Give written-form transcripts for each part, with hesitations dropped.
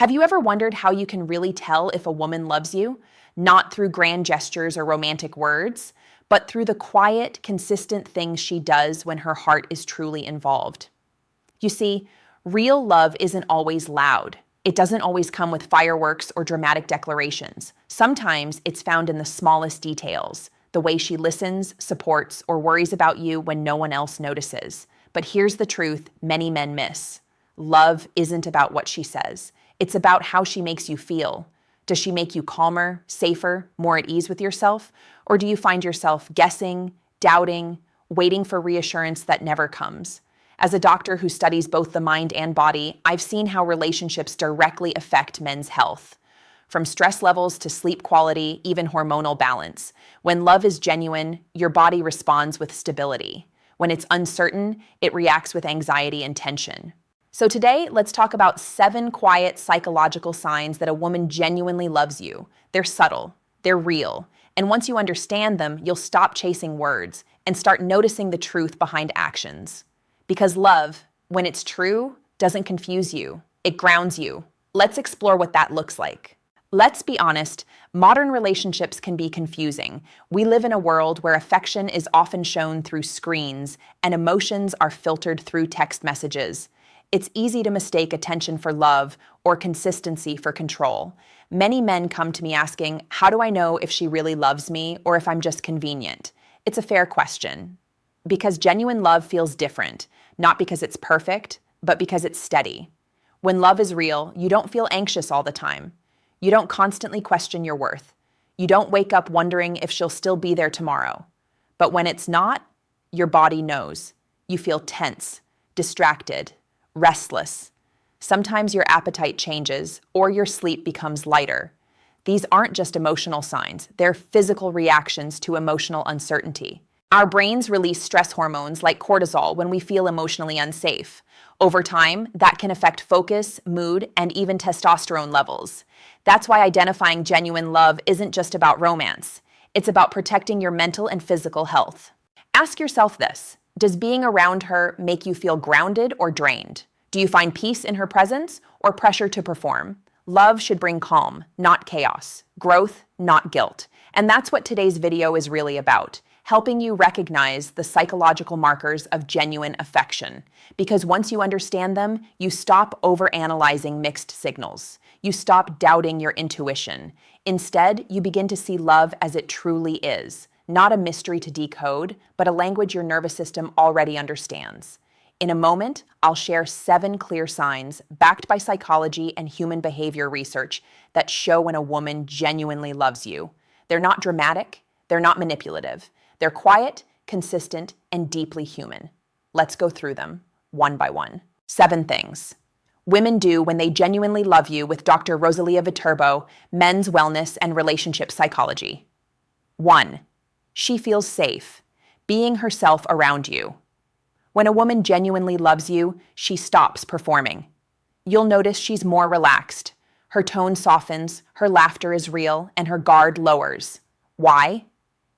Have you ever wondered how you can really tell if a woman loves you? Not through grand gestures or romantic words, but through the quiet, consistent things she does when her heart is truly involved. You see, real love isn't always loud. It doesn't always come with fireworks or dramatic declarations. Sometimes it's found in the smallest details, the way she listens, supports, or worries about you when no one else notices. But here's the truth many men miss. Love isn't about what she says. It's about how she makes you feel. Does she make you calmer, safer, more at ease with yourself? Or do you find yourself guessing, doubting, waiting for reassurance that never comes? As a doctor who studies both the mind and body, I've seen how relationships directly affect men's health. From stress levels to sleep quality, even hormonal balance. When love is genuine, your body responds with stability. When it's uncertain, it reacts with anxiety and tension. So today, let's talk about 7 quiet psychological signs that a woman genuinely loves you. They're subtle, they're real, and once you understand them, you'll stop chasing words and start noticing the truth behind actions. Because love, when it's true, doesn't confuse you. It grounds you. Let's explore what that looks like. Let's be honest, modern relationships can be confusing. We live in a world where affection is often shown through screens and emotions are filtered through text messages. It's easy to mistake attention for love or consistency for control. Many men come to me asking, how do I know if she really loves me or if I'm just convenient? It's a fair question. Because genuine love feels different, not because it's perfect, but because it's steady. When love is real, you don't feel anxious all the time. You don't constantly question your worth. You don't wake up wondering if she'll still be there tomorrow. But when it's not, your body knows. You feel tense, distracted, restless. Sometimes your appetite changes or your sleep becomes lighter. These aren't just emotional signs, they're physical reactions to emotional uncertainty. Our brains release stress hormones like cortisol when we feel emotionally unsafe. Over time, that can affect focus, mood, and even testosterone levels. That's why identifying genuine love isn't just about romance. It's about protecting your mental and physical health. Ask yourself this: does being around her make you feel grounded or drained? Do you find peace in her presence or pressure to perform? Love should bring calm, not chaos. Growth, not guilt. And that's what today's video is really about. Helping you recognize the psychological markers of genuine affection. Because once you understand them, you stop overanalyzing mixed signals. You stop doubting your intuition. Instead, you begin to see love as it truly is. Not a mystery to decode, but a language your nervous system already understands. In a moment, I'll share 7 clear signs, backed by psychology and human behavior research, that show when a woman genuinely loves you. They're not dramatic, they're not manipulative. They're quiet, consistent, and deeply human. Let's go through them, one by one. 7 things women do when they genuinely love you with Dr. Rosalia Viterbo, Men's Wellness and Relationship Psychology. 1. She feels safe, being herself around you. When a woman genuinely loves you, she stops performing. You'll notice she's more relaxed. Her tone softens, her laughter is real, and her guard lowers. Why?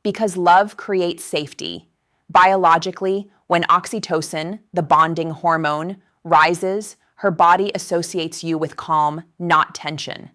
Because love creates safety. Biologically, when oxytocin, the bonding hormone, rises, her body associates you with calm, not tension.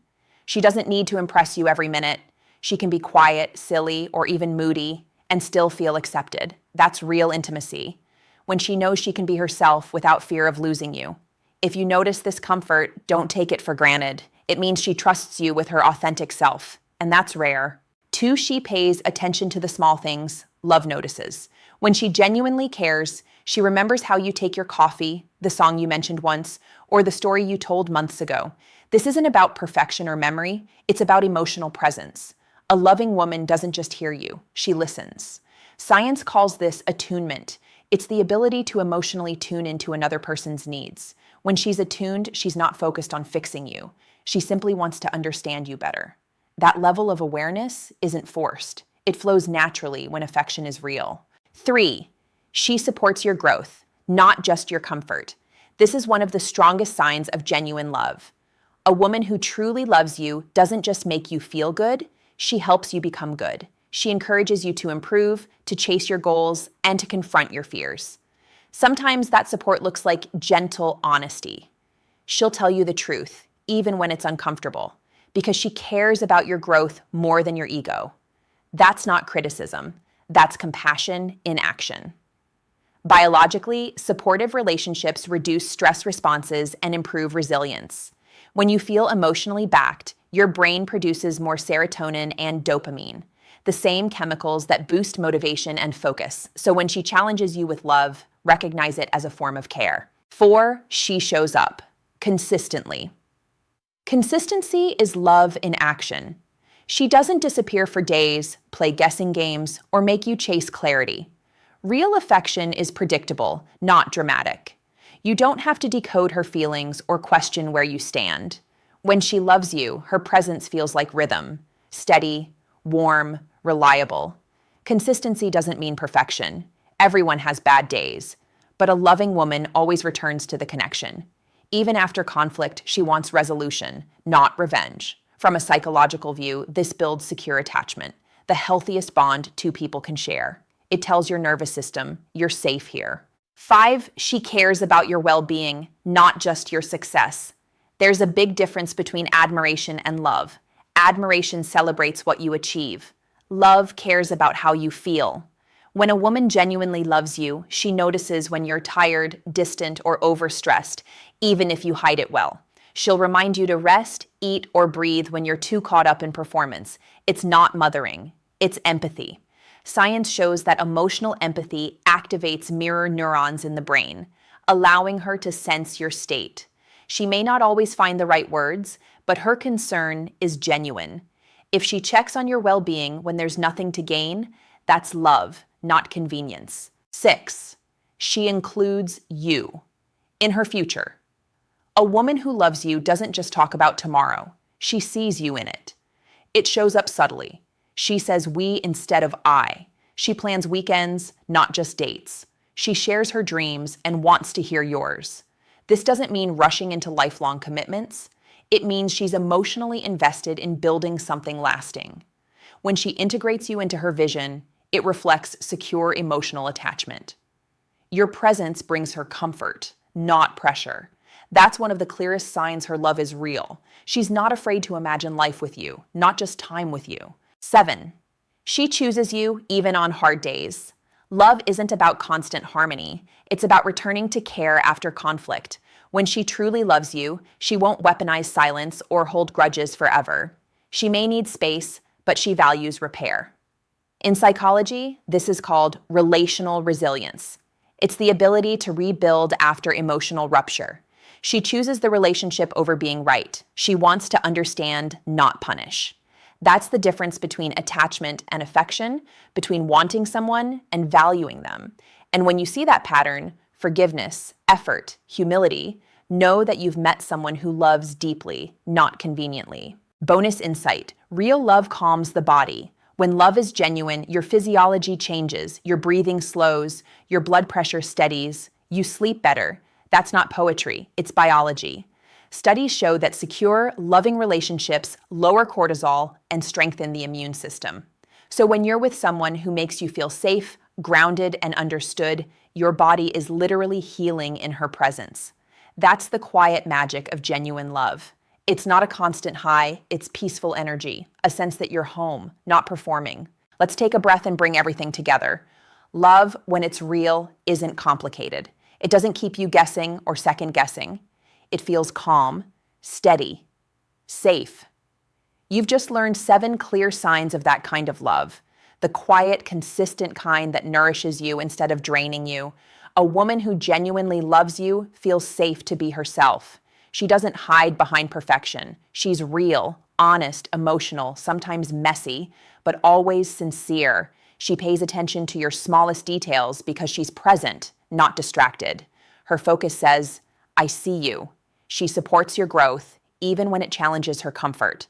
She doesn't need to impress you every minute. She can be quiet, silly, or even moody, and still feel accepted. That's real intimacy. When she knows she can be herself without fear of losing you. If you notice this comfort, don't take it for granted. It means she trusts you with her authentic self, and that's rare. 2, she pays attention to the small things. Love notices. When she genuinely cares, she remembers how you take your coffee, the song you mentioned once, or the story you told months ago. This isn't about perfection or memory, it's about emotional presence. A loving woman doesn't just hear you, she listens. Science calls this attunement. It's the ability to emotionally tune into another person's needs. When she's attuned, she's not focused on fixing you. She simply wants to understand you better. That level of awareness isn't forced. It flows naturally when affection is real. 3, she supports your growth, not just your comfort. This is one of the strongest signs of genuine love. A woman who truly loves you doesn't just make you feel good, she helps you become good. She encourages you to improve, to chase your goals, and to confront your fears. Sometimes that support looks like gentle honesty. She'll tell you the truth, even when it's uncomfortable, because she cares about your growth more than your ego. That's not criticism. That's compassion in action. Biologically, supportive relationships reduce stress responses and improve resilience. When you feel emotionally backed, your brain produces more serotonin and dopamine, the same chemicals that boost motivation and focus. So when she challenges you with love, recognize it as a form of care. 4, she shows up consistently. Consistency is love in action. She doesn't disappear for days, play guessing games, or make you chase clarity. Real affection is predictable, not dramatic. You don't have to decode her feelings or question where you stand. When she loves you, her presence feels like rhythm, steady, warm, reliable. Consistency doesn't mean perfection. Everyone has bad days, but a loving woman always returns to the connection. Even after conflict, she wants resolution, not revenge. From a psychological view, this builds secure attachment, the healthiest bond two people can share. It tells your nervous system, you're safe here. 5, she cares about your well-being, not just your success. There's a big difference between admiration and love. Admiration celebrates what you achieve. Love cares about how you feel. When a woman genuinely loves you, she notices when you're tired, distant, or overstressed, even if you hide it well. She'll remind you to rest, eat, or breathe when you're too caught up in performance. It's not mothering, it's empathy. Science shows that emotional empathy activates mirror neurons in the brain, allowing her to sense your state. She may not always find the right words, but her concern is genuine. If she checks on your well-being when there's nothing to gain, that's love, not convenience. 6, she includes you in her future. A woman who loves you doesn't just talk about tomorrow. She sees you in it. It shows up subtly. She says we instead of I. She plans weekends, not just dates. She shares her dreams and wants to hear yours. This doesn't mean rushing into lifelong commitments. It means she's emotionally invested in building something lasting. When she integrates you into her vision, it reflects secure emotional attachment. Your presence brings her comfort, not pressure. That's one of the clearest signs her love is real. She's not afraid to imagine life with you, not just time with you. 7, she chooses you even on hard days. Love isn't about constant harmony. It's about returning to care after conflict. When she truly loves you, she won't weaponize silence or hold grudges forever. She may need space, but she values repair. In psychology, this is called relational resilience. It's the ability to rebuild after emotional rupture. She chooses the relationship over being right. She wants to understand, not punish. That's the difference between attachment and affection, between wanting someone and valuing them. And when you see that pattern, forgiveness, effort, humility, know that you've met someone who loves deeply, not conveniently. Bonus insight: real love calms the body. When love is genuine, your physiology changes, your breathing slows, your blood pressure steadies, you sleep better. That's not poetry, it's biology. Studies show that secure, loving relationships lower cortisol and strengthen the immune system. So when you're with someone who makes you feel safe, grounded, and understood, your body is literally healing in her presence. That's the quiet magic of genuine love. It's not a constant high, it's peaceful energy, a sense that you're home, not performing. Let's take a breath and bring everything together. Love, when it's real, isn't complicated. It doesn't keep you guessing or second guessing. It feels calm, steady, safe. You've just learned 7 clear signs of that kind of love. The quiet, consistent kind that nourishes you instead of draining you. A woman who genuinely loves you feels safe to be herself. She doesn't hide behind perfection. She's real, honest, emotional, sometimes messy, but always sincere. She pays attention to your smallest details because she's present, not distracted. Her focus says, I see you. She supports your growth, even when it challenges her comfort.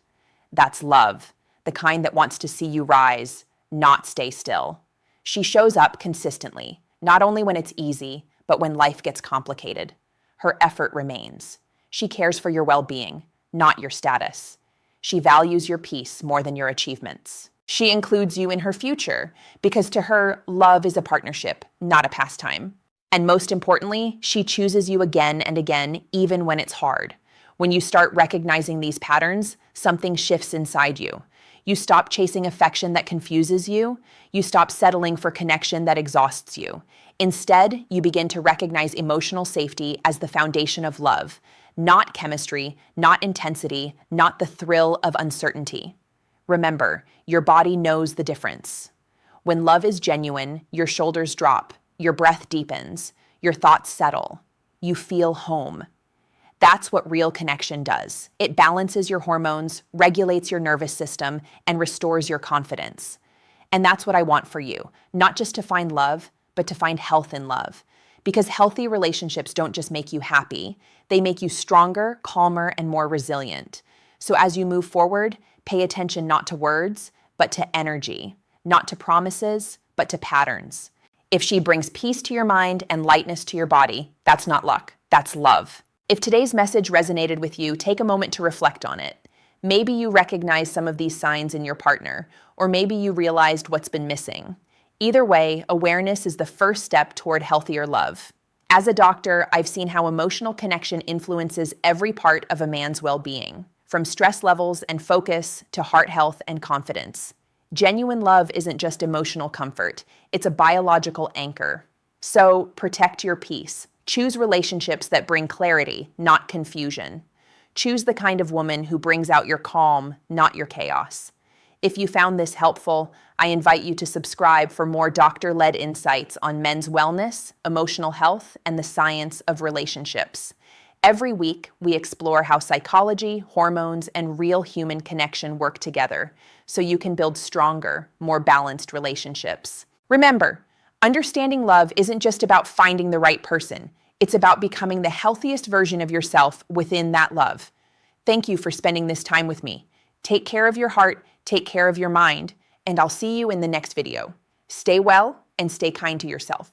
That's love, the kind that wants to see you rise, not stay still. She shows up consistently, not only when it's easy, but when life gets complicated. Her effort remains. She cares for your well-being, not your status. She values your peace more than your achievements. She includes you in her future because to her, love is a partnership, not a pastime. And most importantly, she chooses you again and again, even when it's hard. When you start recognizing these patterns, something shifts inside you. You stop chasing affection that confuses you. You stop settling for connection that exhausts you. Instead, you begin to recognize emotional safety as the foundation of love, not chemistry, not intensity, not the thrill of uncertainty. Remember, your body knows the difference. When love is genuine, your shoulders drop, your breath deepens, your thoughts settle. You feel home. That's what real connection does. It balances your hormones, regulates your nervous system, and restores your confidence. And that's what I want for you, not just to find love, but to find health in love. Because healthy relationships don't just make you happy, they make you stronger, calmer, and more resilient. So as you move forward, pay attention not to words, but to energy, not to promises, but to patterns. If she brings peace to your mind and lightness to your body, that's not luck, that's love. If today's message resonated with you, take a moment to reflect on it. Maybe you recognize some of these signs in your partner, or maybe you realized what's been missing. Either way, awareness is the first step toward healthier love. As a doctor, I've seen how emotional connection influences every part of a man's well-being, from stress levels and focus to heart health and confidence. Genuine love isn't just emotional comfort, it's a biological anchor. So protect your peace. Choose relationships that bring clarity, not confusion. Choose the kind of woman who brings out your calm, not your chaos. If you found this helpful, I invite you to subscribe for more doctor-led insights on men's wellness, emotional health, and the science of relationships. Every week, we explore how psychology, hormones, and real human connection work together so you can build stronger, more balanced relationships. Remember, understanding love isn't just about finding the right person. It's about becoming the healthiest version of yourself within that love. Thank you for spending this time with me. Take care of your heart, take care of your mind, and I'll see you in the next video. Stay well and stay kind to yourself.